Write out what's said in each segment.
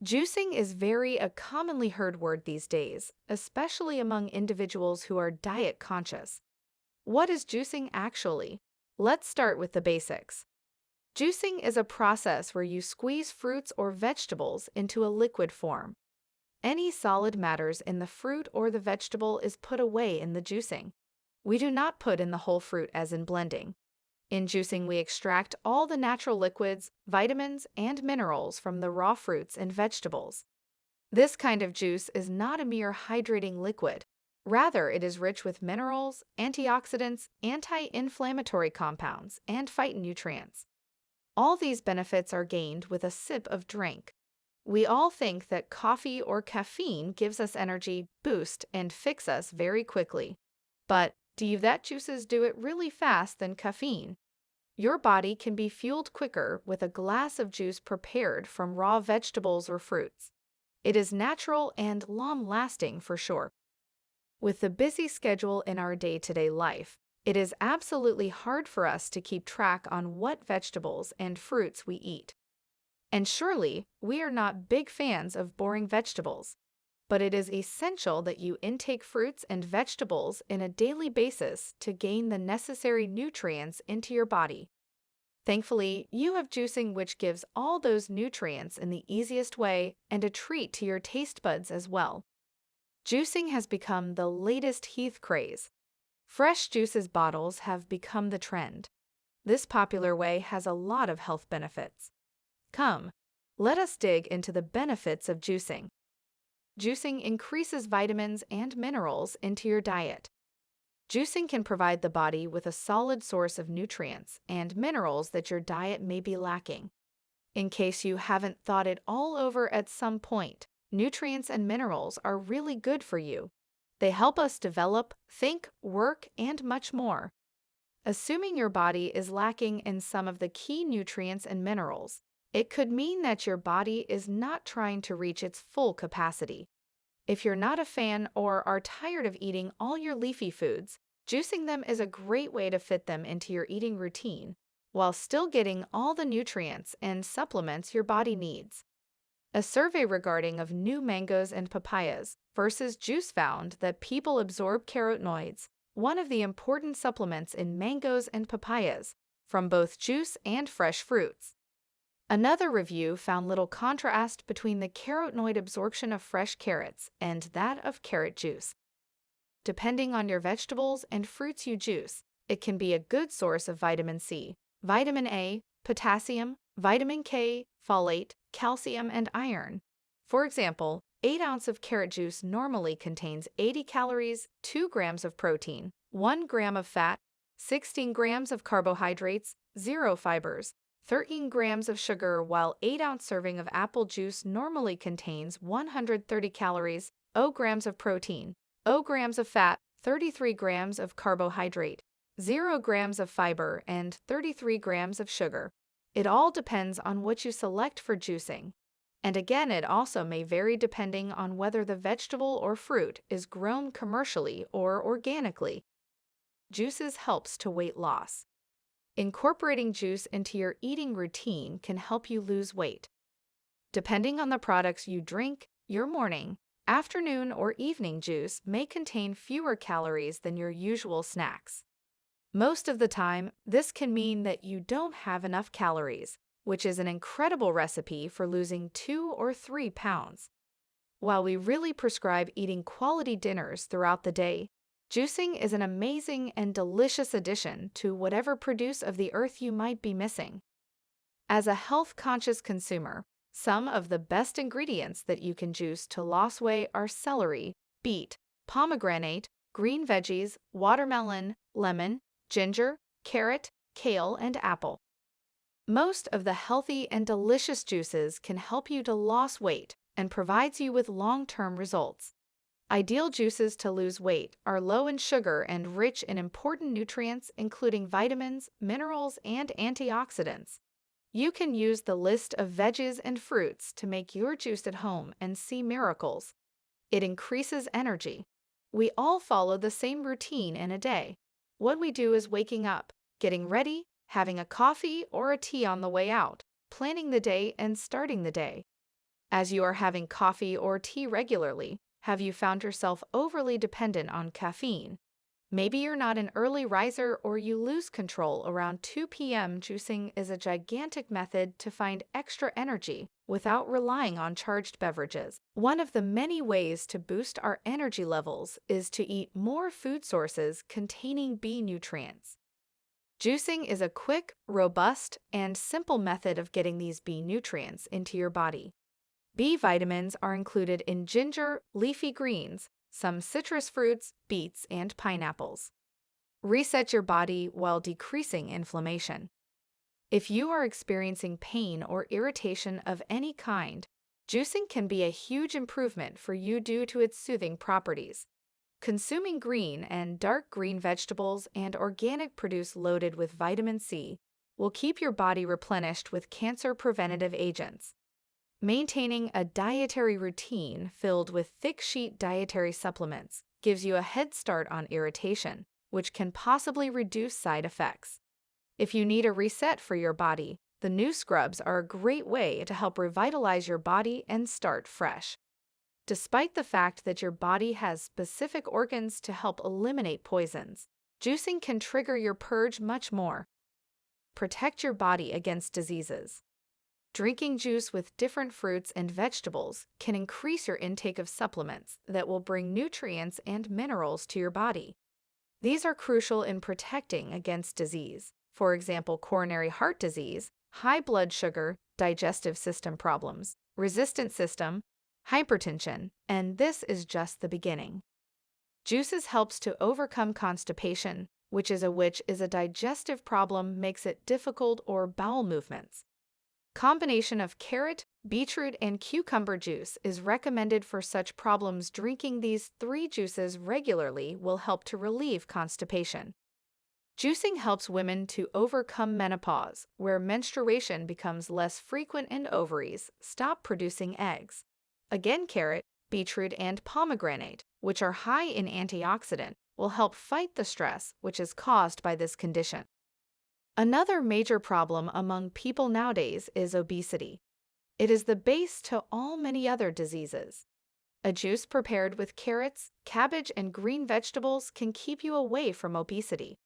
Juicing is a commonly heard word these days, especially among individuals who are diet conscious. What is juicing actually? Let's start with the basics. Juicing is a process where you squeeze fruits or vegetables into a liquid form. Any solid matters in the fruit or the vegetable is put away in the juicing. We do not put in the whole fruit as in blending. In juicing, we extract all the natural liquids, vitamins, and minerals from the raw fruits and vegetables. This kind of juice is not a mere hydrating liquid. Rather, it is rich with minerals, antioxidants, anti-inflammatory compounds, and phytonutrients. All these benefits are gained with a sip of drink. We all think that coffee or caffeine gives us energy, boost, and fix us very quickly. But do you that juices do it really fast than caffeine? Your body can be fueled quicker with a glass of juice prepared from raw vegetables or fruits. It is natural and long-lasting for sure. With the busy schedule in our day-to-day life, it is absolutely hard for us to keep track on what vegetables and fruits we eat. And surely, we are not big fans of boring vegetables. But it is essential that you intake fruits and vegetables on a daily basis to gain the necessary nutrients into your body. Thankfully, you have juicing which gives all those nutrients in the easiest way and a treat to your taste buds as well. Juicing has become the latest heath craze. Fresh juices bottles have become the trend. This popular way has a lot of health benefits. Come, let us dig into the benefits of juicing. Juicing increases vitamins and minerals into your diet. Juicing can provide the body with a solid source of nutrients and minerals that your diet may be lacking. In case you haven't thought it all over at some point, nutrients and minerals are really good for you. They help us develop, think, work, and much more. Assuming your body is lacking in some of the key nutrients and minerals, it could mean that your body is not trying to reach its full capacity. If you're not a fan or are tired of eating all your leafy foods, juicing them is a great way to fit them into your eating routine, while still getting all the nutrients and supplements your body needs. A survey regarding of new mangoes and papayas versus juice found that people absorb carotenoids, one of the important supplements in mangoes and papayas, from both juice and fresh fruits. Another review found little contrast between the carotenoid absorption of fresh carrots and that of carrot juice. Depending on your vegetables and fruits you juice, it can be a good source of vitamin C, vitamin A, potassium, vitamin K, folate, calcium, and iron. For example, 8 ounces of carrot juice normally contains 80 calories, 2 grams of protein, 1 gram of fat, 16 grams of carbohydrates, 0 fibers, 13 grams of sugar, while 8-ounce serving of apple juice normally contains 130 calories, 0 grams of protein, 0 grams of fat, 33 grams of carbohydrate, 0 grams of fiber, and 33 grams of sugar. It all depends on what you select for juicing. And again, it also may vary depending on whether the vegetable or fruit is grown commercially or organically. Juices helps to weight loss. Incorporating juice into your eating routine can help you lose weight. Depending on the products you drink, your morning, afternoon, or evening juice may contain fewer calories than your usual snacks. Most of the time, this can mean that you don't have enough calories, which is an incredible recipe for losing 2 or 3 pounds. While we really prescribe eating quality dinners throughout the day, juicing is an amazing and delicious addition to whatever produce of the earth you might be missing. As a health-conscious consumer, some of the best ingredients that you can juice to lose weight are celery, beet, pomegranate, green veggies, watermelon, lemon, ginger, carrot, kale, and apple. Most of the healthy and delicious juices can help you to lose weight and provides you with long-term results. Ideal juices to lose weight are low in sugar and rich in important nutrients including vitamins, minerals, and antioxidants. You can use the list of veggies and fruits to make your juice at home and see miracles. It increases energy. We all follow the same routine in a day. What we do is waking up, getting ready, having a coffee or a tea on the way out, planning the day and starting the day. As you are having coffee or tea regularly, have you found yourself overly dependent on caffeine? Maybe you're not an early riser or you lose control around 2 p.m. Juicing is a gigantic method to find extra energy without relying on charged beverages. One of the many ways to boost our energy levels is to eat more food sources containing B nutrients. Juicing is a quick, robust, and simple method of getting these B nutrients into your body. B vitamins are included in ginger, leafy greens, some citrus fruits, beets, and pineapples. Reset your body while decreasing inflammation. If you are experiencing pain or irritation of any kind, juicing can be a huge improvement for you due to its soothing properties. Consuming green and dark green vegetables and organic produce loaded with vitamin C will keep your body replenished with cancer preventative agents. Maintaining a dietary routine filled with thick sheet dietary supplements gives you a head start on irritation, which can possibly reduce side effects. If you need a reset for your body, the new scrubs are a great way to help revitalize your body and start fresh. Despite the fact that your body has specific organs to help eliminate poisons, juicing can trigger your purge much more. Protect your body against diseases. Drinking juice with different fruits and vegetables can increase your intake of supplements that will bring nutrients and minerals to your body. These are crucial in protecting against disease, for example, coronary heart disease, high blood sugar, digestive system problems, resistant system, hypertension, and this is just the beginning. Juices helps to overcome constipation, which is a digestive problem makes it difficult, or bowel movements. Combination of carrot, beetroot, and cucumber juice is recommended for such problems. Drinking these 3 juices regularly will help to relieve constipation. Juicing helps women to overcome menopause, where menstruation becomes less frequent and ovaries stop producing eggs. Again, carrot, beetroot, and pomegranate, which are high in antioxidant, will help fight the stress which is caused by this condition. Another major problem among people nowadays is obesity. It is the base to all many other diseases. A juice prepared with carrots, cabbage, and green vegetables can keep you away from obesity.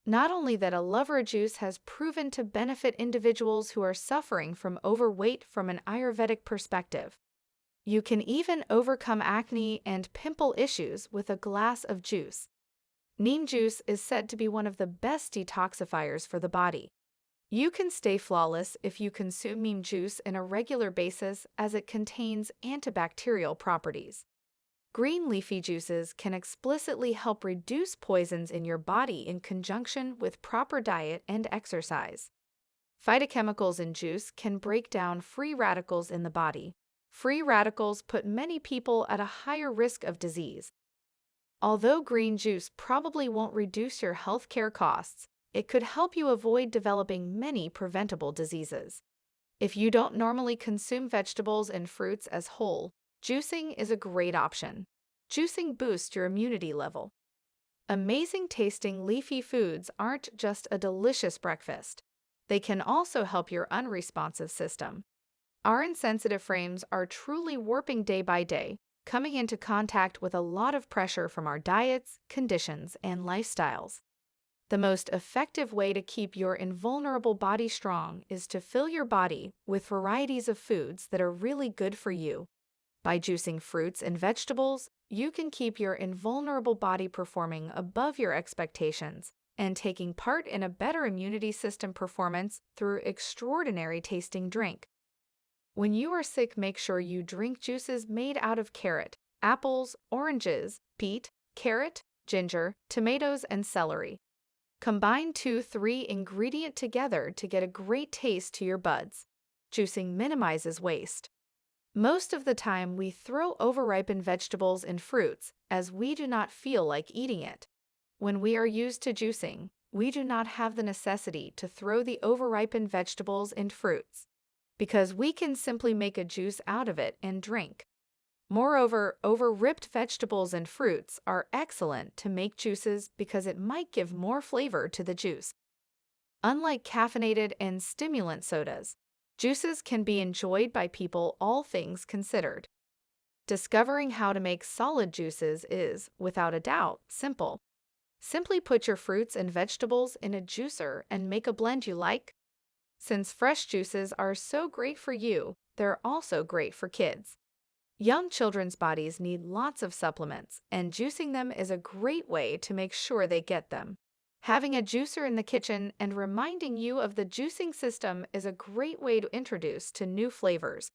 Not only that, a lover juice has proven to benefit individuals who are suffering from overweight from an Ayurvedic perspective. You can even overcome acne and pimple issues with a glass of juice. Neem juice is said to be one of the best detoxifiers for the body. You can stay flawless if you consume neem juice on a regular basis, as it contains antibacterial properties. Green leafy juices can explicitly help reduce poisons in your body in conjunction with proper diet and exercise. Phytochemicals in juice can break down free radicals in the body. Free radicals put many people at a higher risk of disease. Although green juice probably won't reduce your healthcare costs, it could help you avoid developing many preventable diseases. If you don't normally consume vegetables and fruits as whole, juicing is a great option. Juicing boosts your immunity level. Amazing tasting leafy foods aren't just a delicious breakfast. They can also help your unresponsive system. Our insensitive frames are truly warping day by day, coming into contact with a lot of pressure from our diets, conditions, and lifestyles. The most effective way to keep your invulnerable body strong is to fill your body with varieties of foods that are really good for you. By juicing fruits and vegetables, you can keep your invulnerable body performing above your expectations and taking part in a better immunity system performance through extraordinary tasting drink. When you are sick, make sure you drink juices made out of carrot, apples, oranges, beet, carrot, ginger, tomatoes, and celery. Combine 2-3 ingredients together to get a great taste to your buds. Juicing minimizes waste. Most of the time, we throw overripened vegetables and fruits as we do not feel like eating it. When we are used to juicing, we do not have the necessity to throw the overripened vegetables and fruits, because we can simply make a juice out of it and drink. Moreover, over-ripped vegetables and fruits are excellent to make juices because it might give more flavor to the juice. Unlike caffeinated and stimulant sodas, Juices can be enjoyed by people, all things considered. Discovering how to make solid juices is, without a doubt, simple. Simply put your fruits and vegetables in a juicer and make a blend you like. Since fresh juices are so great for you, they're also great for kids. Young children's bodies need lots of supplements, and juicing them is a great way to make sure they get them. Having a juicer in the kitchen and reminding you of the juicing system is a great way to introduce to new flavors.